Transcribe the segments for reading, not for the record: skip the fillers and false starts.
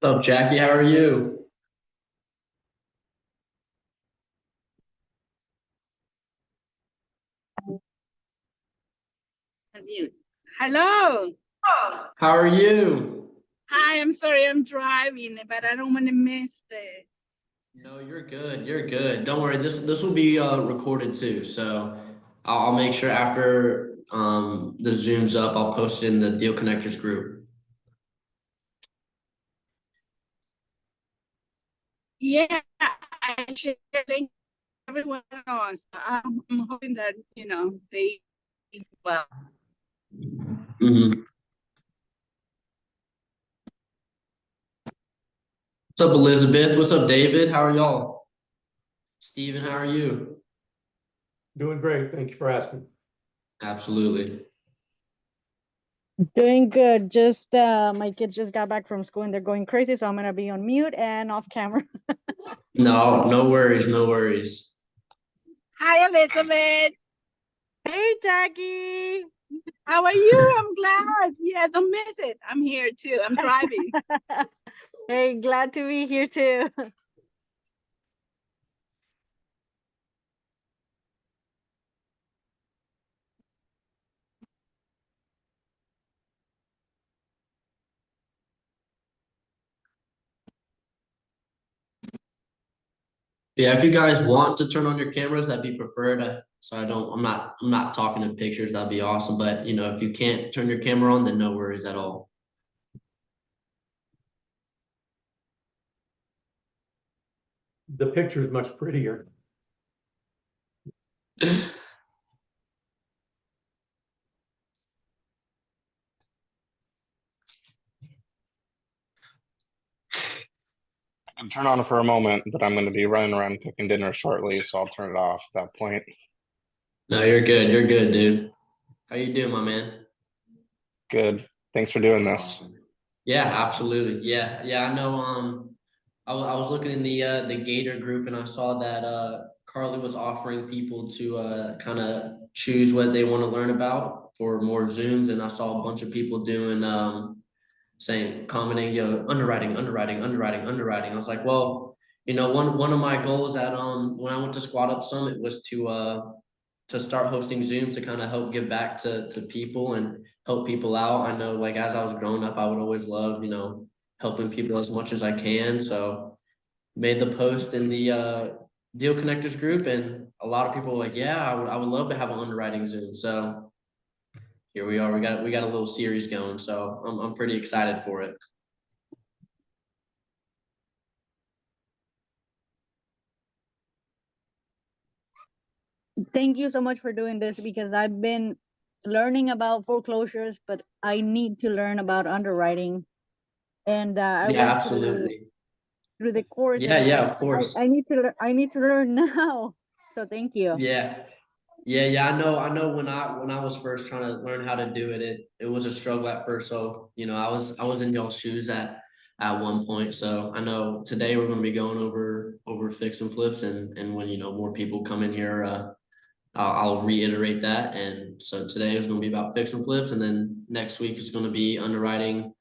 What's up, Jackie? How are you? Mute. Hello. How are you? Hi, I'm sorry I'm driving, but I don't want to miss it. No, you're good. You're good. Don't worry. This will be recorded too. So I'll make sure after the Zoom's up, I'll post it in the Deal Connectors group. Yeah, I should link everyone on. So I'm hoping that they well. Mm-hmm. What's up, Elizabeth? What's up, David? How are y'all? Steven, how are you? Doing great. Thank you for asking. Absolutely. Doing good. Just my kids just got back from school and they're going crazy, so I'm gonna be on mute and off camera. No, no worries, no worries. Hi, Elizabeth. Hey, Jackie. How are you? I'm glad. Yeah, don't miss it. I'm here too. I'm driving. Hey, glad to be here too. Yeah, if you guys want to turn on your cameras, that'd be preferred. So I'm not talking in pictures. That'd be awesome. But if you can't turn your camera on, then no worries at all. The picture is much prettier. I can turn on for a moment, but I'm going to be running around cooking dinner shortly, so I'll turn it off at that point. No, you're good. You're good, dude. How you doing, my man? Good. Thanks for doing this. Awesome. Yeah, absolutely. Yeah. I know. I was looking in the Gator group and I saw that Carly was offering people to kind of choose what they want to learn about for more Zooms, and I saw a bunch of people doing saying commenting, underwriting. I was like, well, one of my goals at when I went to Squad Up Summit was to start hosting Zooms to kind of help give back to people and help people out. I know, like, as I was growing up, I would always love, helping people as much as I can. So made the post in the Deal Connectors group, and a lot of people were like, yeah, I would love to have an underwriting Zoom. So here we are. We got a little series going. So I'm pretty excited for it. Thank you so much for doing this because I've been learning about foreclosures, but I need to learn about underwriting. And I Yeah, went absolutely. through the course, Yeah, and yeah, of course. I need to learn now. So thank you. Yeah. Yeah. I know when I was first trying to learn how to do it, it was a struggle at first. So, I was in y'all's shoes at one point. So I know today we're gonna be going over fix and flips, and when more people come in here, I'll reiterate that. And so today is gonna be about fix and flips, and then next week is gonna be underwriting,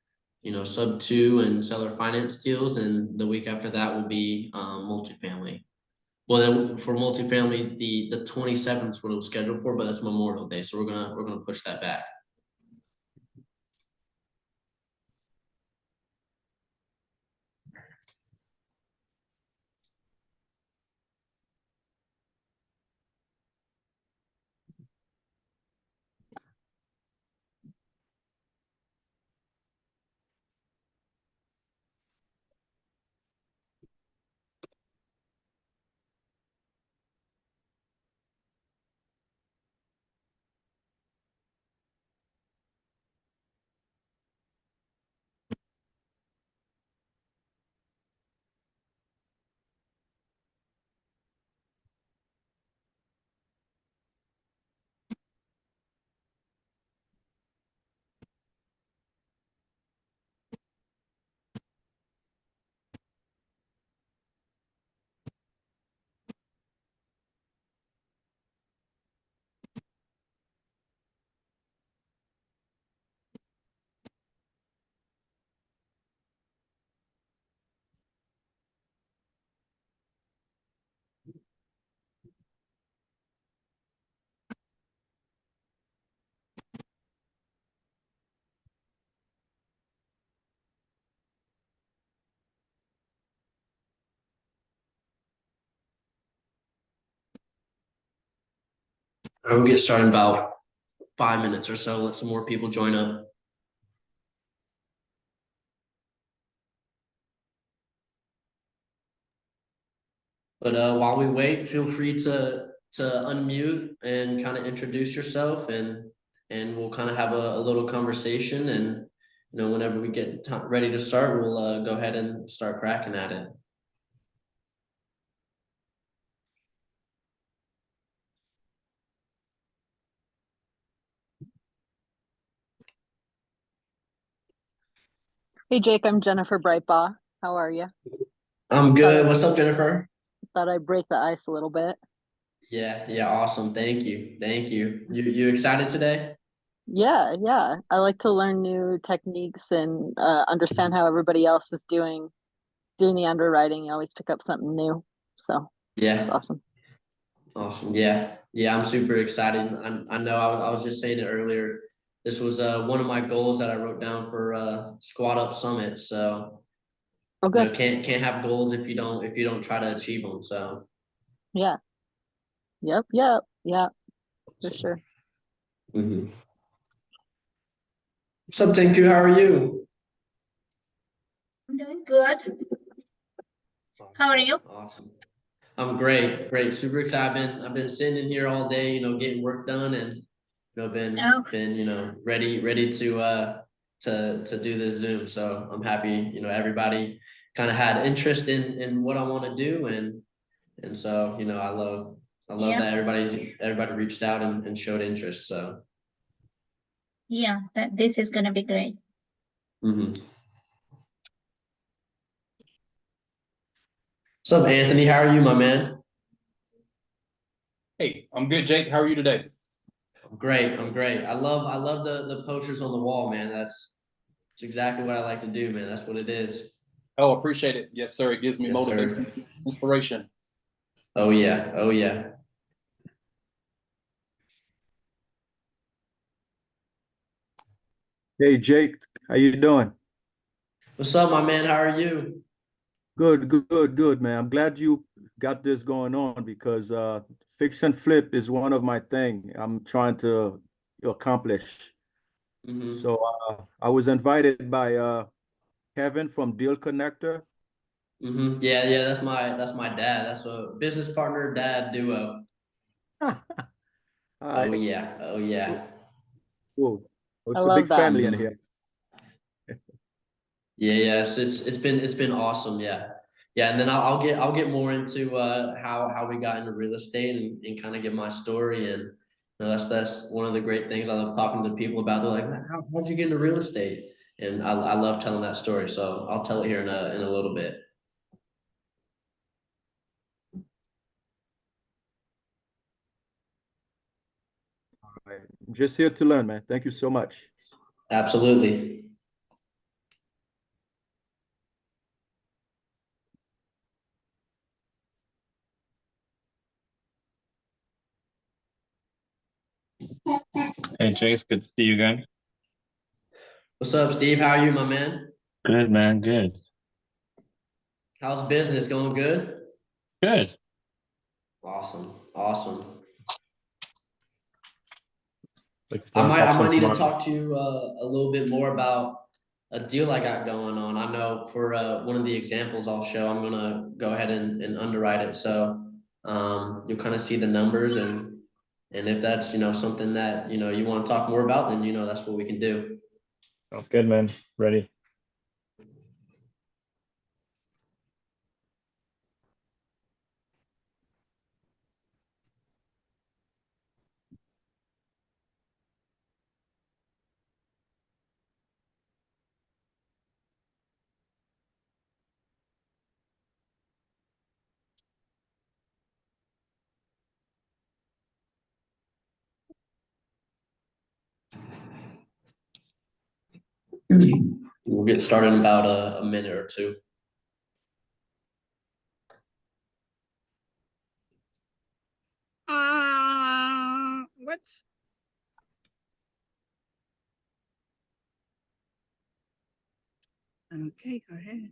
sub two and seller finance deals, and the week after that will be multifamily. Well, then for multifamily, the 27th is what it was scheduled for, but that's Memorial Day, so we're gonna push that back. We'll get started in about 5 minutes or so. Let some more people join up. But while we wait, feel free to unmute and kind of introduce yourself, and we'll kind of have a little conversation. And whenever we get ready to start, we'll go ahead and start cracking at it. Hey Jake, I'm Jennifer Brightbaugh. How are you? I'm good. What's up, Jennifer? Thought I'd break the ice a little bit. Yeah, awesome. Thank you. You excited today? Yeah. I like to learn new techniques and understand how everybody else is doing the underwriting. You always pick up something new. So it's Yeah, awesome. awesome. Yeah, I'm super excited. I know I was just saying it earlier. This was one of my goals that I wrote down for Squad Up Summit. So Okay. can't have goals if you don't try to achieve them. So Yeah. Yeah, for sure. mhm. What's up, Tinku? How are you? I'm doing good. How are you? Awesome. I'm great, super excited. I've been sitting in here all day, getting work done, and been Oh, ready to do this Zoom. So I'm happy, everybody kind of had interest in what I want to do, and so I love yeah, that everybody reached out and showed interest. So yeah, that this is gonna be great. mhm. What's up, Anthony? How are you, my man? Hey, I'm good, Jake. How are you today? I'm great. I love the posters on the wall, man. It's exactly what I like to do, man. That's what it is. Oh, appreciate it. Yes, sir. It gives me Yes, sir. motivation, inspiration. Oh yeah. Hey Jake, how you doing? What's up, my man? How are you? Good, man. I'm glad you got this going on because fix and flip is one of my thing I'm trying to accomplish. Mm-hmm. So I was invited by Kevin from Deal Connector. Mm-hmm. Yeah. That's my dad. That's a business partner dad duo. All Oh right, yeah. Oh yeah. cool. I It's a love big that. family in Mhm. here. Yeah. It's been awesome. Yeah. Yeah. And then I'll get more into how we got into real estate and kind of give my story. And that's one of the great things I love talking to people about. They're like, how'd you get into real estate? And I love telling that story. So I'll tell it here in a little bit. All right. I'm just here to learn, man. Thank you so much. Absolutely. Hey Chase, good to see you again. What's up, Steve? How are you, my man? Good man, good. How's business going? Good? Good. Awesome. Looking I forward to might I talking might need to tomorrow. talk to you a little bit more about a deal I got going on. I know for one of the examples I'll show, I'm gonna go ahead and underwrite it. So you'll kind of see the numbers, and if that's something that you want to talk more about, then that's what we can do. Sounds good, man. Ready. We'll get started in about a minute or two. What's okay? Go ahead.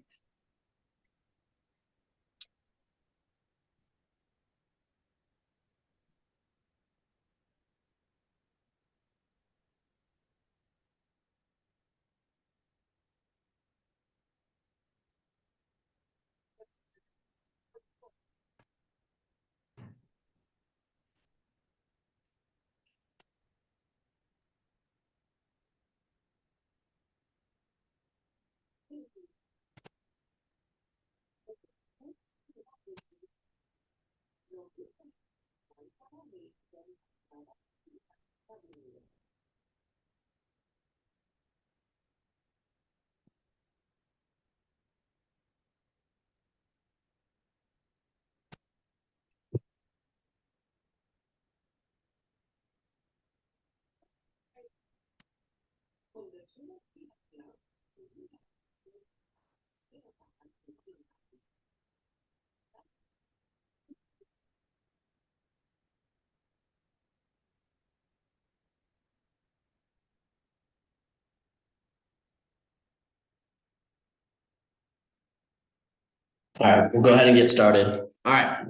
All right, we'll go ahead and get started. All right.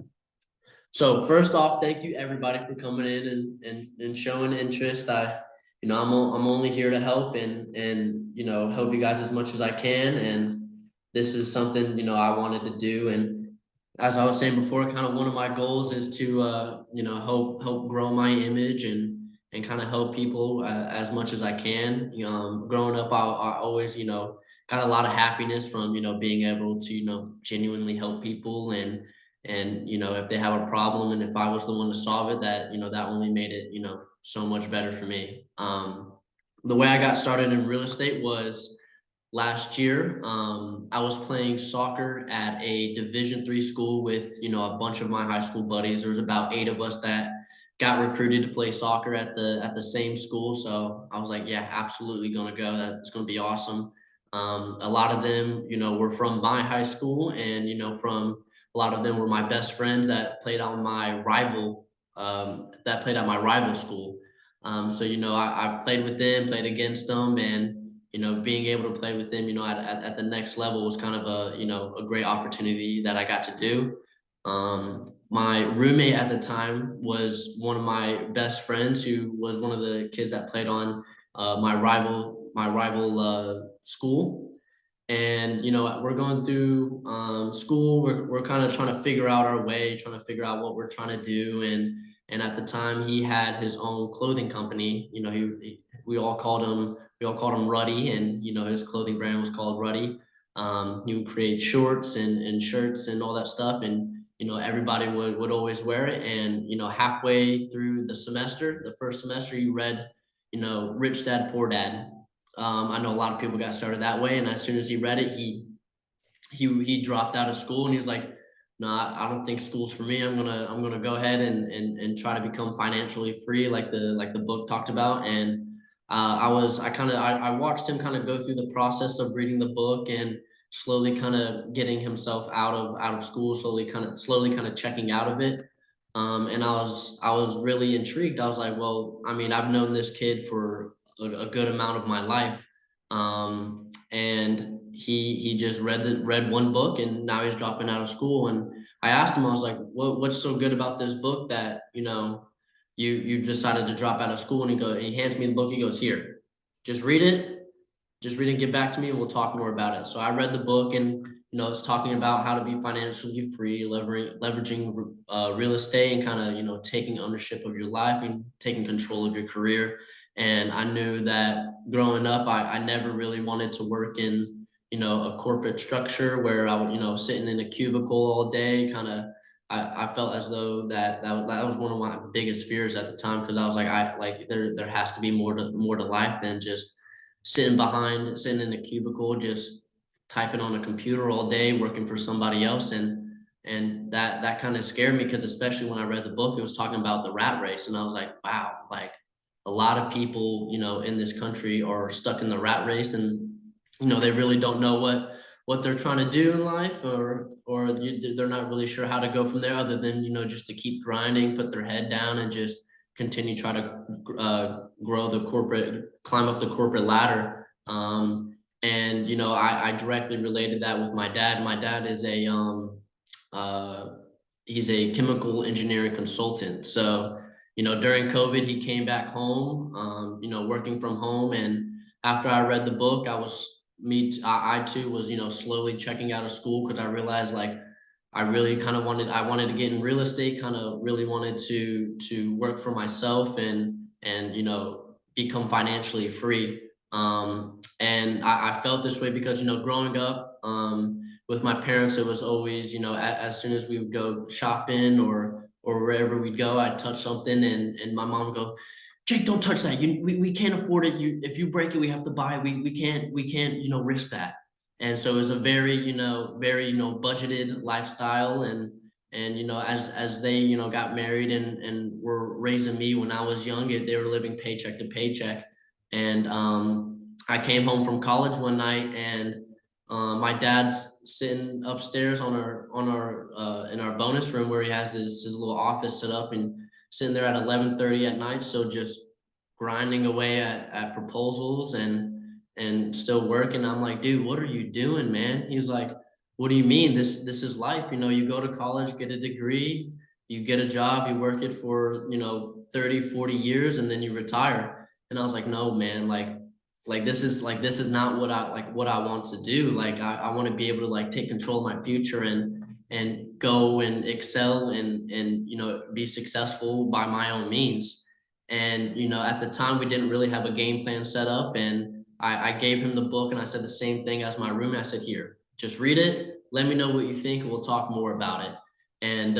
So first off, thank you everybody for coming in and showing interest. I'm only here to help and help you guys as much as I can. And this is something I wanted to do. And as I was saying before, kind of one of my goals is to help grow my image and kind of help people as much as I can. Growing up, I always got a lot of happiness from being able to genuinely help people and if they have a problem and if I was the one to solve it, that only made it so much better for me. The way I got started in real estate was last year. I was playing soccer at a Division III school with a bunch of my high school buddies. There was about 8 of us that got recruited to play soccer at the same school. So I was like, yeah, absolutely gonna go. That's gonna be awesome. A lot of them were from my high school, and from a lot of them were my best friends that played at my rival school. So I played with them, played against them, and being able to play with them at the next level was kind of a great opportunity that I got to do. My roommate at the time was one of my best friends, who was one of the kids that played on my rival school. And we're going through school. We're kind of trying to figure out our way, trying to figure out what we're trying to do. And at the time, he had his own clothing company. We all called him Ruddy, and his clothing brand was called Ruddy. He would create shorts and shirts and all that stuff, and everybody would always wear it. And halfway through the first semester, he read Rich Dad Poor Dad. I know a lot of people got started that way, and as soon as he read it, he dropped out of school, and he's like, no, I don't think school's for me. I'm gonna go ahead and try to become financially free, like the book talked about. And I watched him kind of go through the process of reading the book and slowly kind of getting himself out of school, slowly kind of checking out of it. And I was really intrigued. I was like, well, I mean, I've known this kid for a good amount of my life. And he just read one book, and now he's dropping out of school. And I asked him, I was like, what's so good about this book that you decided to drop out of school? And he hands me the book. He goes, here, just read it. Just read it and get back to me, and we'll talk more about it. So I read the book, and it's talking about how to be financially free, leveraging real estate, and kind of taking ownership of your life and taking control of your career. And I knew that growing up, I never really wanted to work in a corporate structure where I would sitting in a cubicle all day. Kind of, I felt as though that was one of my biggest fears at the time, because I was like, there has to be more to life than just sitting in a cubicle, just typing on a computer all day, working for somebody else. And that kind of scared me, because especially when I read the book, it was talking about the rat race. And I was like, wow, like a lot of people, in this country are stuck in the rat race, and, they really don't know what they're trying to do in life, or they're not really sure how to go from there, other than, just to keep grinding, put their head down, and just continue try to climb up the corporate ladder. And I directly related that with my dad. My dad is he's a chemical engineering consultant. So during COVID, he came back home, working from home. And after I read the book, I too was slowly checking out of school, because I realized, like, I really kind of wanted to get in real estate, kind of really wanted to work for myself and become financially free. And I felt this way because growing up with my parents, it was always as soon as we would go shopping, or or wherever we'd go, I'd touch something and my mom would go, Jake, don't touch that. We can't afford it. If you break it, we have to buy it. We can't, risk that. And so it was a very, very, budgeted lifestyle. And, as they, got married and were raising me when I was young, they were living paycheck to paycheck. And, I came home from college one night and, my dad's sitting upstairs in our bonus room where he has his little office set up, and sitting there at 11:30 at night. So just grinding away at proposals and still working. I'm like, dude, what are you doing, man? He's like, what do you mean? This is life. You go to college, get a degree, you get a job, you work it for, 30, 40 years, and then you retire. And I was like, no, man, this is not what I want to do. Like, I want to be able to take control of my future and go and excel and be successful by my own means. And at the time we didn't really have a game plan set up, and I gave him the book and I said the same thing as my roommate. I said, here, just read it, let me know what you think, and we'll talk more about it. And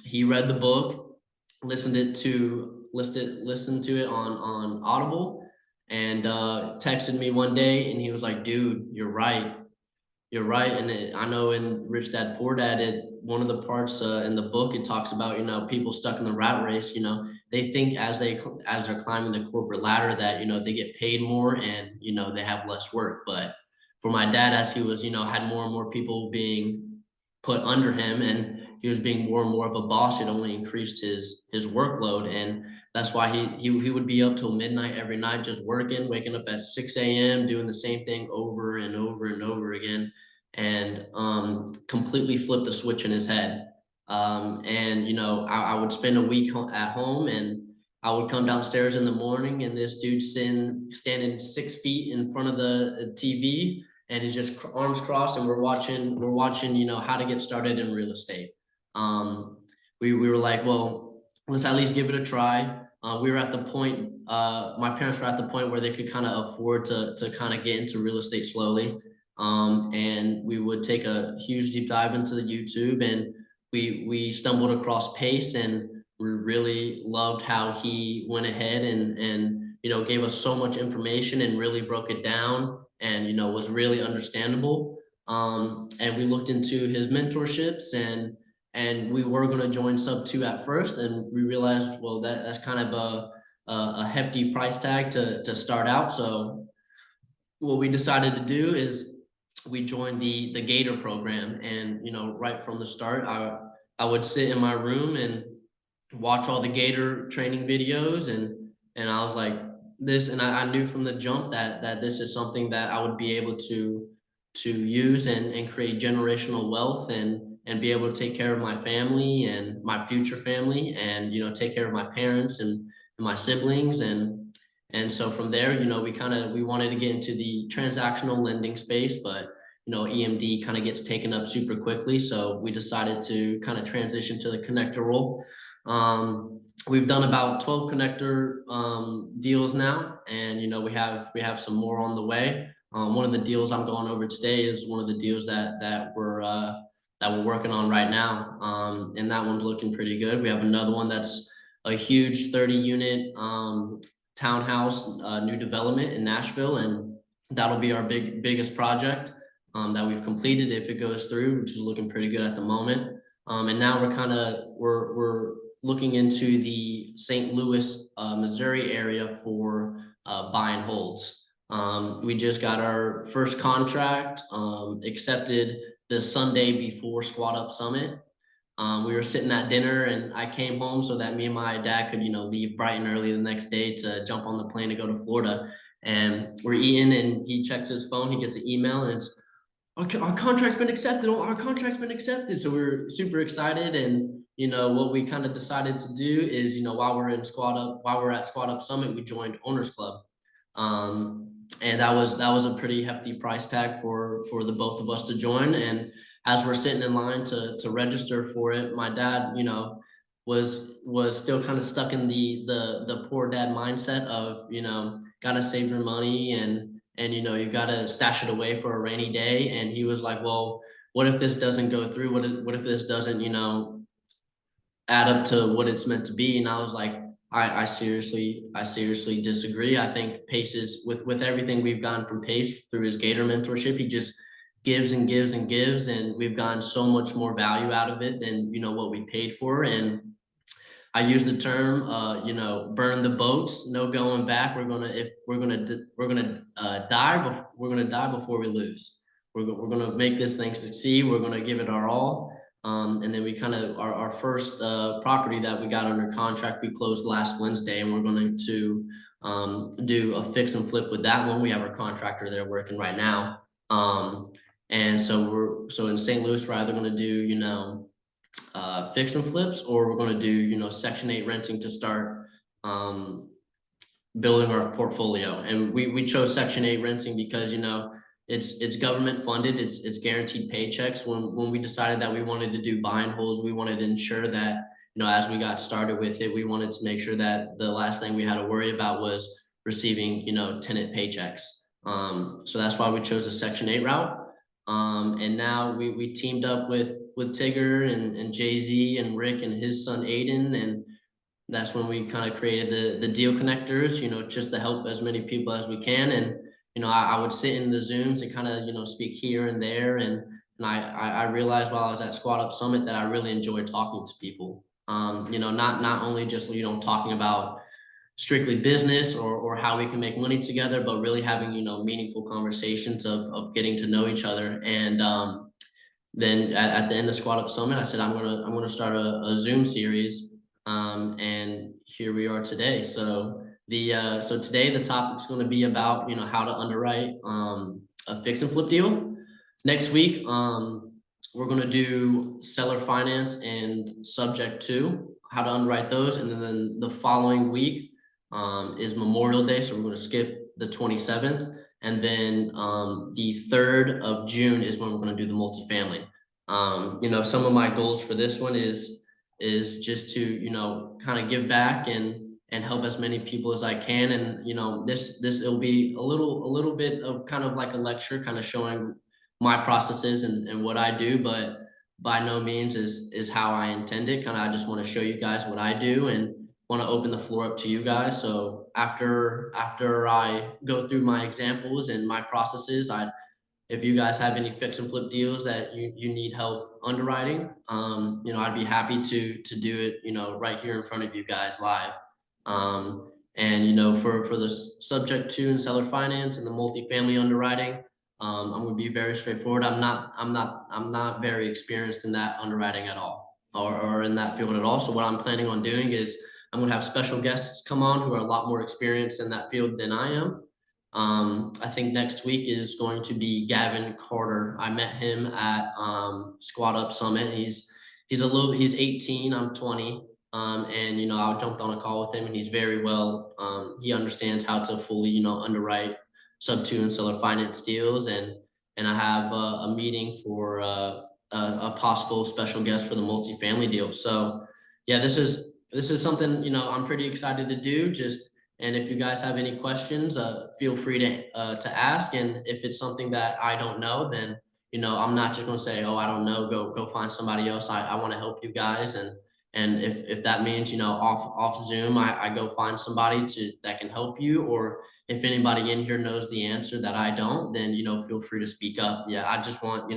he read the book, listened to it on Audible, and texted me one day, and he was like, dude, you're right. And I know in Rich Dad Poor Dad, one of the parts in the book, it talks about, people stuck in the rat race. They think as they're climbing the corporate ladder that, they get paid more and, they have less work. But for my dad, as he was, had more and more people being put under him, and he was being more and more of a boss, it only increased his workload. And that's why he would be up till midnight every night, just working, waking up at 6 a.m., doing the same thing over and over and over again, and completely flipped the switch in his head. And I would spend a week at home, and I would come downstairs in the morning, and this dude standing 6 feet in front of the TV, and he's just arms crossed, and we're watching, how to get started in real estate. We were like, well, let's at least give it a try. We were at the point, my parents were at the point where they could kind of afford to kind of get into real estate slowly. And we would take a huge deep dive into the YouTube, and we stumbled across Pace, and we really loved how he went ahead and gave us so much information and really broke it down, and was really understandable. And we looked into his mentorships, and we were going to join sub 2 at first, and we realized, well, that's kind of a hefty price tag to start out. So what we decided to do is we joined the Gator program. And right from the start, I would sit in my room and watch all the Gator training videos, and I was like, this, and I knew from the jump that this is something that I would be able to use and create generational wealth, and be able to take care of my family and my future family, and take care of my parents and my siblings. And so from there, we wanted to get into the transactional lending space, but EMD kind of gets taken up super quickly. So we decided to kind of transition to the connector role. We've done about 12 connector deals now, and we have some more on the way. One of the deals I'm going over today is one of the deals that we're working on right now, and that one's looking pretty good. We have another one that's a huge 30-unit townhouse new development in Nashville, and that'll be our biggest project that we've completed if it goes through, which is looking pretty good at the moment. And now we're looking into the St. Louis, Missouri area for buy and holds. We just got our first contract accepted the Sunday before Squad Up Summit. We were sitting at dinner, and I came home so that me and my dad could, leave bright and early the next day to jump on the plane to go to Florida. And we're eating, and he checks his phone, he gets an email, and it's, our contract's been accepted. Our contract's been accepted. So we're super excited. And what we kind of decided to do is, while we're at Squad Up Summit, we joined Owners Club. And that was a pretty hefty price tag for the both of us to join. And as we're sitting in line to register for it, my dad, was still kind of stuck in the poor dad mindset of, gotta save your money, and you gotta stash it away for a rainy day. And he was like, well, what if this doesn't go through? What if this doesn't, add up to what it's meant to be. And I was like, I seriously disagree. I think Pace is with everything we've gotten from Pace through his Gator mentorship, he just gives and gives and gives, and we've gotten so much more value out of it than what we paid for. And I use the term, burn the boats, no going back. We're gonna die. We're gonna die before we lose. We're gonna make this thing succeed. We're gonna give it our all. And then we kind of our first property that we got under contract, we closed last Wednesday, and we're going to do a fix and flip with that one. We have our contractor there working right now. And so in St. Louis, we're either going to do fix and flips, or we're going to do Section 8 renting to start building our portfolio. And we chose Section 8 renting because it's government funded, it's guaranteed paychecks. When we decided that we wanted to do buy and holds, we wanted to ensure that as we got started with it, we wanted to make sure that the last thing we had to worry about was receiving tenant paychecks. So that's why we chose the Section 8 route. And now we teamed up with Tigger and Jay-Z and Rick and his son Aiden, and that's when we kind of created the deal connectors, just to help as many people as we can. And I would sit in the Zooms and kind of speak here and there, and I realized while I was at Squad Up Summit that I really enjoy talking to people. Not only just talking about strictly business or how we can make money together, but really having meaningful conversations of getting to know each other. And then at the end of Squad Up Summit, I said I'm gonna start a Zoom series, and here we are today. So today the topic is going to be about how to underwrite a fix and flip deal. Next week we're going to do seller finance and subject to, how to underwrite those, and then the following week is Memorial Day, so we're going to skip the 27th, and then the 3rd of June is when we're going to do the multifamily. Some of my goals for this one is just to kind of give back and help as many people as I can. And it'll be a little bit of kind of like a lecture, kind of showing my processes and what I do, but by no means is how I intend it. Kind of I just want to show you guys what I do and want to open the floor up to you guys. So after I go through my examples and my processes, if you guys have any fix and flip deals that you need help underwriting, I'd be happy to do it, right here in front of you guys live. And for the subject to and seller finance and the multifamily underwriting, I'm going to be very straightforward. I'm not very experienced in that underwriting at all, or in that field at all. So what I'm planning on doing is I'm going to have special guests come on who are a lot more experienced in that field than I am. I think next week is going to be Gavin Carter. I met him at Squad Up Summit. He's 18, I'm 20. And I jumped on a call with him, and he's very well, he understands how to fully, underwrite sub 2 and seller finance deals. And I have a meeting for a possible special guest for the multifamily deal. So yeah, this is something, I'm pretty excited to do. And if you guys have any questions, feel free to ask. And if it's something that I don't know, then, I'm not just going to say, oh, I don't know, go find somebody else. I want to help you guys. And if that means, off Zoom, I go find somebody that can help you. Or if anybody in here knows the answer that I don't, then, feel free to speak up. Yeah, I just want,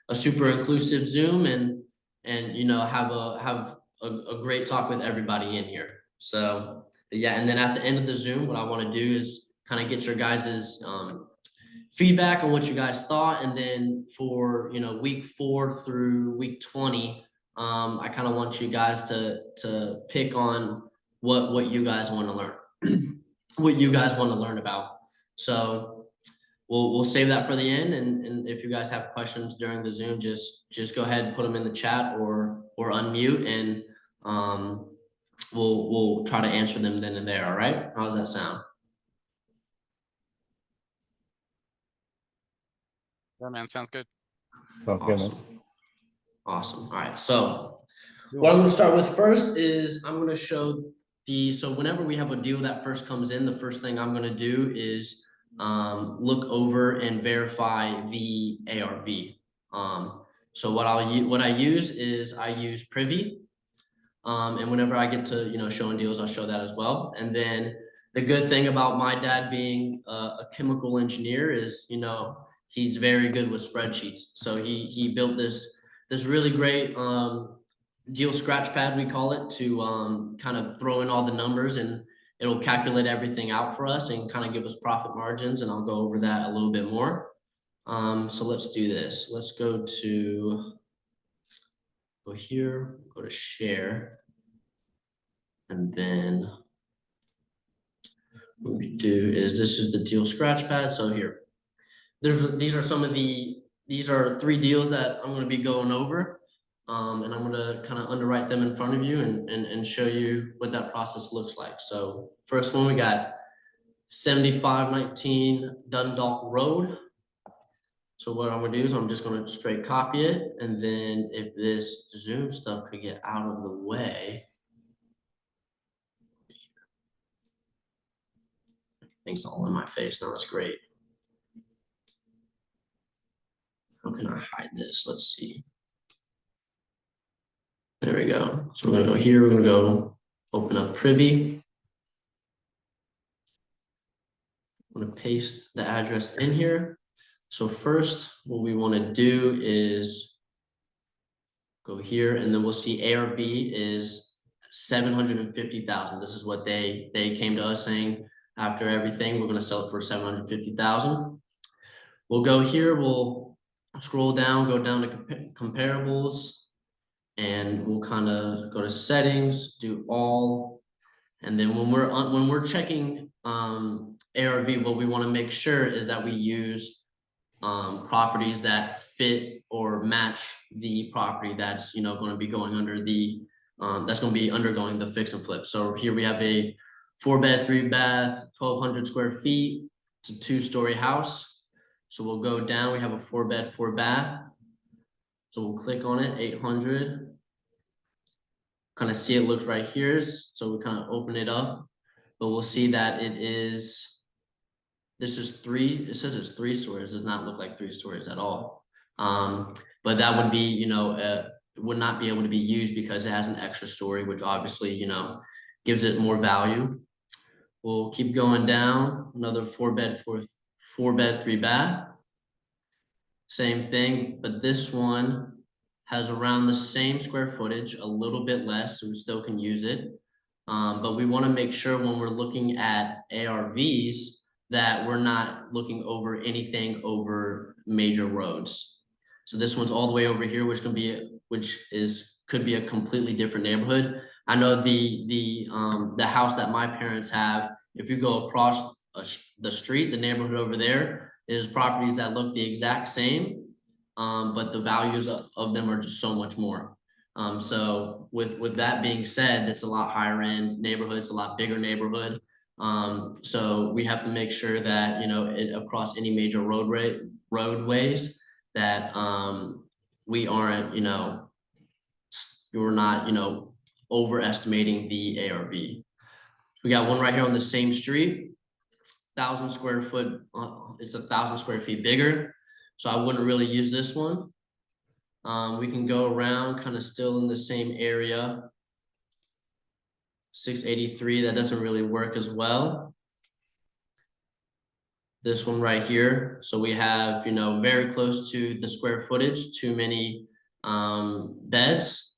a super inclusive Zoom and have a great talk with everybody in here. So yeah, and then at the end of the Zoom, what I want to do is kind of get your guys's feedback on what you guys thought. And then for week 4 through week 20, I kind of want you guys to pick on what you guys want to learn, what you guys want to learn about. So we'll save that for the end. And if you guys have questions during the Zoom, just go ahead and put them in the chat or unmute, and we'll try to answer them then and there. All right, how does that sound? Yeah, man, sounds good. Sounds good, man. Awesome. All right, so what I'm going to start with first is I'm going to show so whenever we have a deal that first comes in, the first thing I'm going to do is look over and verify the ARV. So what I use is I use Privy. And whenever I get to, showing deals, I'll show that as well. And then the good thing about my dad being a chemical engineer is, he's very good with spreadsheets. So he built this really great deal scratch pad, we call it, to kind of throw in all the numbers, and it'll calculate everything out for us and kind of give us profit margins. And I'll go over that a little bit more. So let's do this. Let's go here, go to share. And then what we do is, this is the deal scratch pad. So here, these are 3 deals that I'm going to be going over. And I'm going to kind of underwrite them in front of you and show you what that process looks like. So first one, we got 7519 Dundalk Road. So what I'm gonna do is I'm just gonna straight copy it, and then if this Zoom stuff could get out of the way. Everything's all in my face now, that's great. How can I hide this? Let's see. There we go. So we're gonna go here, we're gonna go open up Privy. I'm gonna paste the address in here. So first, what we wanna do is go here, and then we'll see ARV is 750,000. This is what they came to us saying, after everything, we're gonna sell it for 750,000. We'll go here, we'll scroll down, go down to comparables, and we'll kind of go to settings, do all. And then when we're checking ARV, what we want to make sure is that we use properties that fit or match the property that's going to be going under the that's going to be undergoing the fix and flip. So here we have a 4-bed, 3-bath, 1,200 square feet. It's a 2-story house. So we'll go down, we have a 4-bed, 4-bath. So we'll click on it, 800. Kind of see it looks right here. So we kind of open it up, but we'll see that this is 3, it says it's 3 stories, does not look like 3 stories at all. But that would be, it would not be able to be used because it has an extra story, which obviously, gives it more value. We'll keep going down, another 4-bed, 4-bed, 3-bath. Same thing, but this one has around the same square footage, a little bit less, so we still can use it. But we want to make sure when we're looking at ARVs that we're not looking over anything over major roads. So this one's all the way over here, which could be a completely different neighborhood. I know the house that my parents have, if you go across the street, the neighborhood over there, is properties that look the exact same, but the values of them are just so much more. So with that being said, it's a lot higher end neighborhood, it's a lot bigger neighborhood. So we have to make sure that, across any major roadways that we aren't, we're not, overestimating the ARV. We got one right here on the same street, 1,000 square foot, it's 1,000 square feet bigger. So I wouldn't really use this one. We can go around kind of still in the same area. 683, that doesn't really work as well. This one right here. So we have, very close to the square footage, too many beds.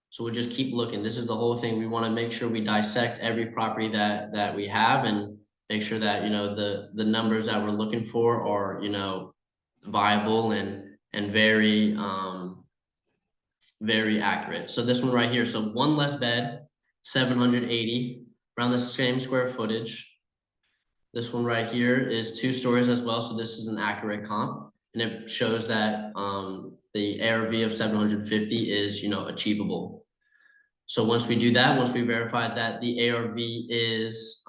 So we'll just keep looking. This is the whole thing. We want to make sure we dissect every property that we have and make sure that, the numbers that we're looking for are, viable and very, very accurate. So this one right here. So one less bed, 780, around the same square footage. This one right here is 2 stories as well. So this is an accurate comp, and it shows that the ARV of 750 is, achievable. So once we do that, once we verify that the ARV is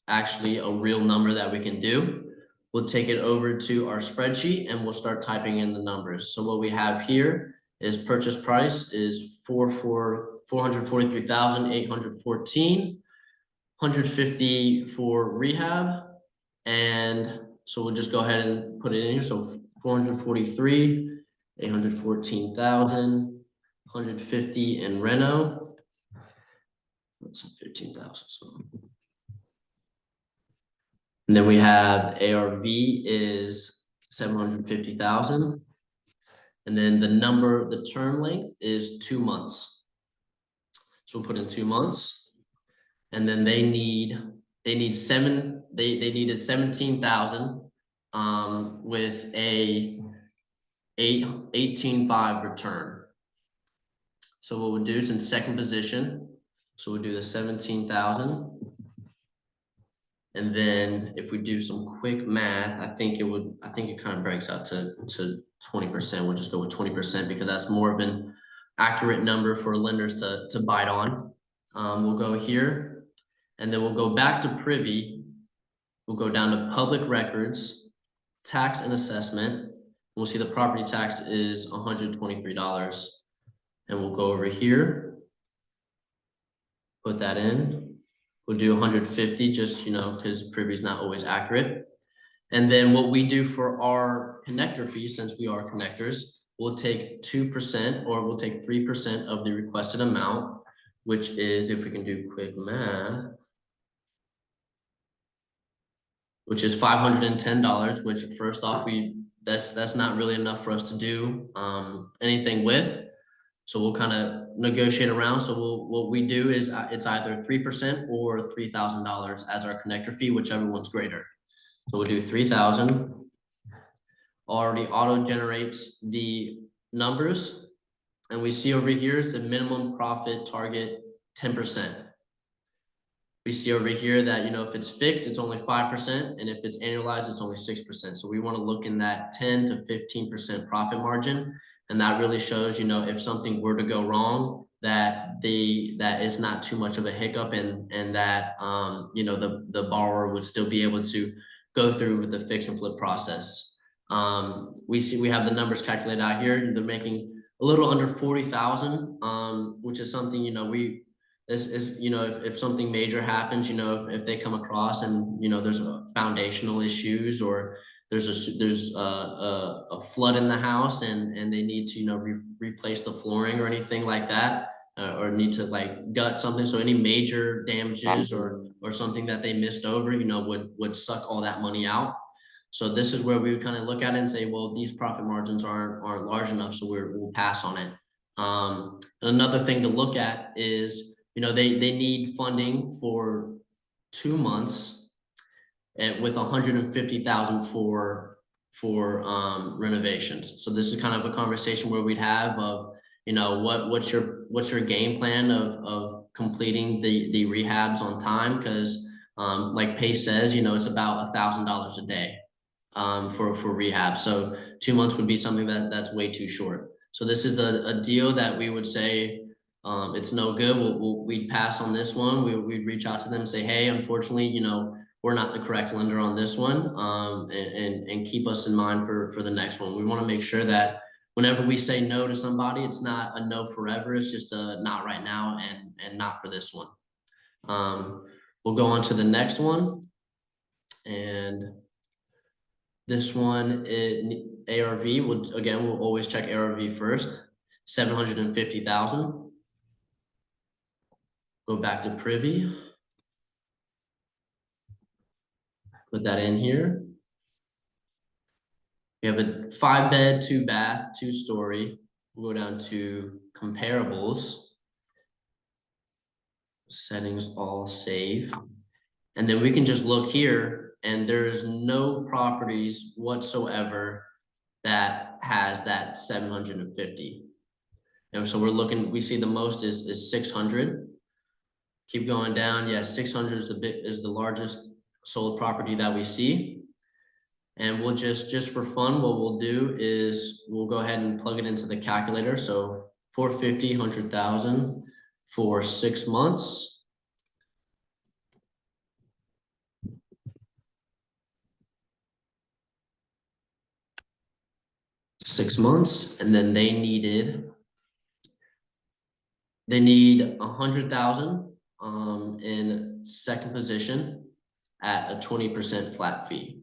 actually a real number that we can do, we'll take it over to our spreadsheet and we'll start typing in the numbers. So what we have here is purchase price is 443,814, 150 for rehab. And so we'll just go ahead and put it in here. So 443, 814,000, 150 in reno. That's 15,000. So. And then we have ARV is 750,000. And then the term length is 2 months. So we'll put in 2 months. And then they needed 17,000 with a 18.5 return. So what we'll do is in second position. So we'll do the 17,000. And then if we do some quick math, I think it kind of breaks out to 20%. We'll just go with 20% because that's more of an accurate number for lenders to bite on. We'll go here and then we'll go back to privy. We'll go down to public records, tax and assessment. We'll see the property tax is $123. And we'll go over here, put that in. We'll do 150 just, because privy is not always accurate. And then what we do for our connector fee, since we are connectors, we'll take 2% or we'll take 3% of the requested amount, which is, if we can do quick math, which is $510, which first off, that's not really enough for us to do anything with. So we'll kind of negotiate around. So what we do is it's either 3% or $3,000 as our connector fee, whichever one's greater. So we'll do 3,000. Already auto generates the numbers. And we see over here is the minimum profit target 10%. We see over here that, if it's fixed, it's only 5%. And if it's annualized, it's only 6%. So we want to look in that 10 to 15% profit margin. And that really shows, if something were to go wrong, that is not too much of a hiccup and that, the borrower would still be able to go through with the fix and flip process. We have the numbers calculated out here. They're making a little under 40,000, which is something, if something major happens, if they come across and, there's foundational issues or there's a flood in the house and they need to, replace the flooring or anything like that, or need to gut something. So any major damages or something that they missed over, would suck all that money out. So this is where we would kind of look at it and say, well, these profit margins aren't large enough, so we'll pass on it. And another thing to look at is, they need funding for 2 months and with 150,000 for renovations. So this is kind of a conversation where we'd have of, what's your game plan of completing the rehabs on time? Because like Pace says, it's about $1,000 a day for rehab. So 2 months would be something that's way too short. So this is a deal that we would say it's no good. We'd pass on this one. We'd reach out to them and say, hey, unfortunately, we're not the correct lender on this one, and keep us in mind for the next one. We want to make sure that whenever we say no to somebody, it's not a no forever. It's just a not right now and not for this one. We'll go on to the next one. And this one, ARV, we'll always check ARV first, 750,000. Go back to privy. Put that in here. We have a 5-bed, 2-bath, 2-story. We'll go down to comparables. Settings all save. And then we can just look here and there's no properties whatsoever that has that 750. And so we see the most is 600. Keep going down. Yeah, 600 is the largest sold property that we see. And we'll just for fun, what we'll do is we'll go ahead and plug it into the calculator. So 450, 100,000 for 6 months. And then they need 100,000 in second position at a 20% flat fee.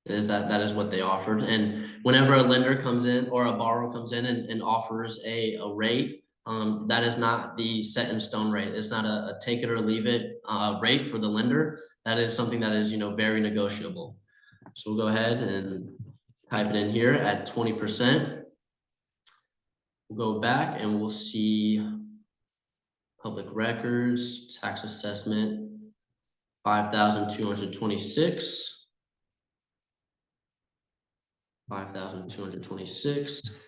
That is what they offered. And whenever a lender comes in or a borrower comes in and offers a rate, that is not the set in stone rate. It's not a take it or leave it rate for the lender. That is something that is, very negotiable. So we'll go ahead and type it in here at 20%. We'll go back and we'll see public records, tax assessment, 5,226. 5,226.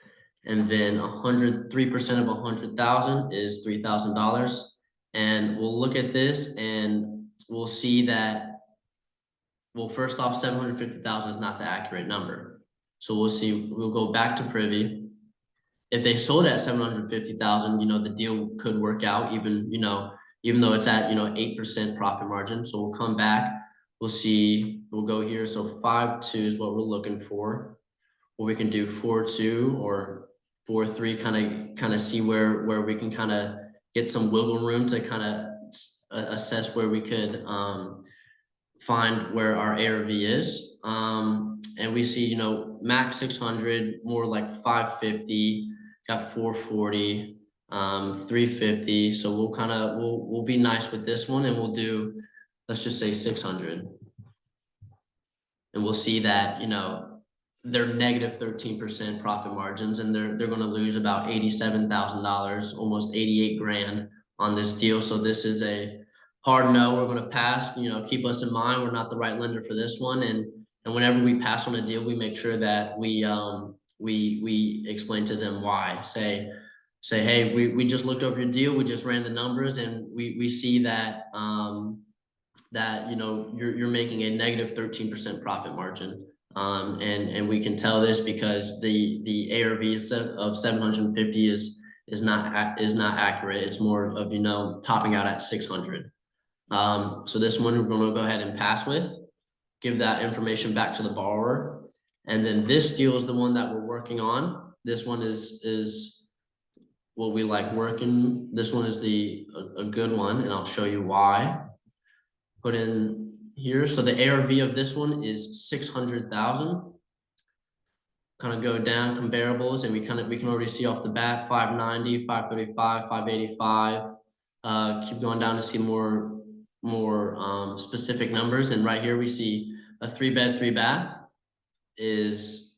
And then 3% of 100,000 is $3,000. And we'll look at this and we'll see that, well, first off, 750,000 is not the accurate number. So we'll go back to Privy. If they sold at 750,000, the deal could work out even though it's at, 8% profit margin. So we'll come back, we'll go here. So 5.2 is what we're looking for. Or we can do 4.2 or 4.3, kind of see where we can kind of get some wiggle room to kind of assess where we could find where our ARV is. And we see, max 600, more like 550, got 440, 350. So we'll be nice with this one, and we'll do, let's just say 600. And we'll see that, they're negative 13% profit margins, and they're going to lose about $87,000, almost 88 grand on this deal. So this is a hard no. We're going to pass. Keep us in mind. We're not the right lender for this one. And whenever we pass on a deal, we make sure that we explain to them why. Say, hey, we just looked over your deal. We just ran the numbers, and we see that you're making a negative 13% profit margin. And we can tell this because the ARV of 750 is not accurate. It's more of, topping out at 600. So this one we're going to go ahead and pass with, give that information back to the borrower. And then this deal is the one that we're working on. This one is what we like working. This one is a good one, and I'll show you why. Put in here. So the ARV of this one is 600,000. Kind of go down comparables, and we can already see off the bat 590, 535, 585. Keep going down to see more specific numbers. And right here we see a 3-bed, 3-bath is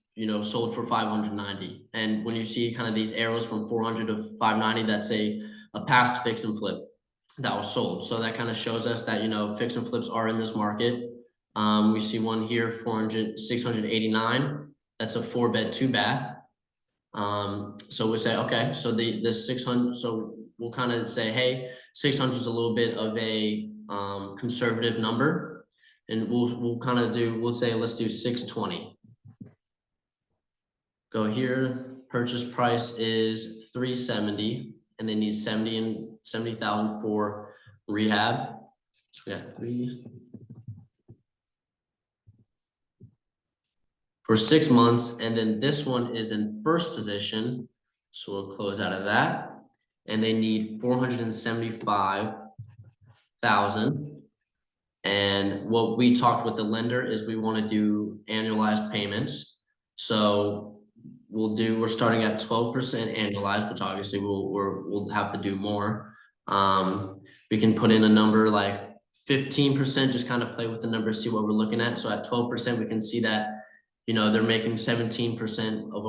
sold for 590. And when you see kind of these arrows from 400 to 590, that's a past fix and flip that was sold. So that kind of shows us that fix and flips are in this market. We see one here, 689. That's a 4-bed, 2-bath. So we say, okay, so the 600. So we'll kind of say, hey, 600 is a little bit of a conservative number, and we'll say let's do 620. Go here. Purchase price is 370, and they need 70,000 for rehab. So we got 3 for 6 months, and then this one is in first position. So we'll close out of that, and they need 475,000. And what we talked with the lender is we want to do annualized payments. So we're starting at 12% annualized, which obviously we'll have to do more. We can put in a number like 15%, just kind of play with the numbers, see what we're looking at. So at 12%, we can see that, they're making 17% of a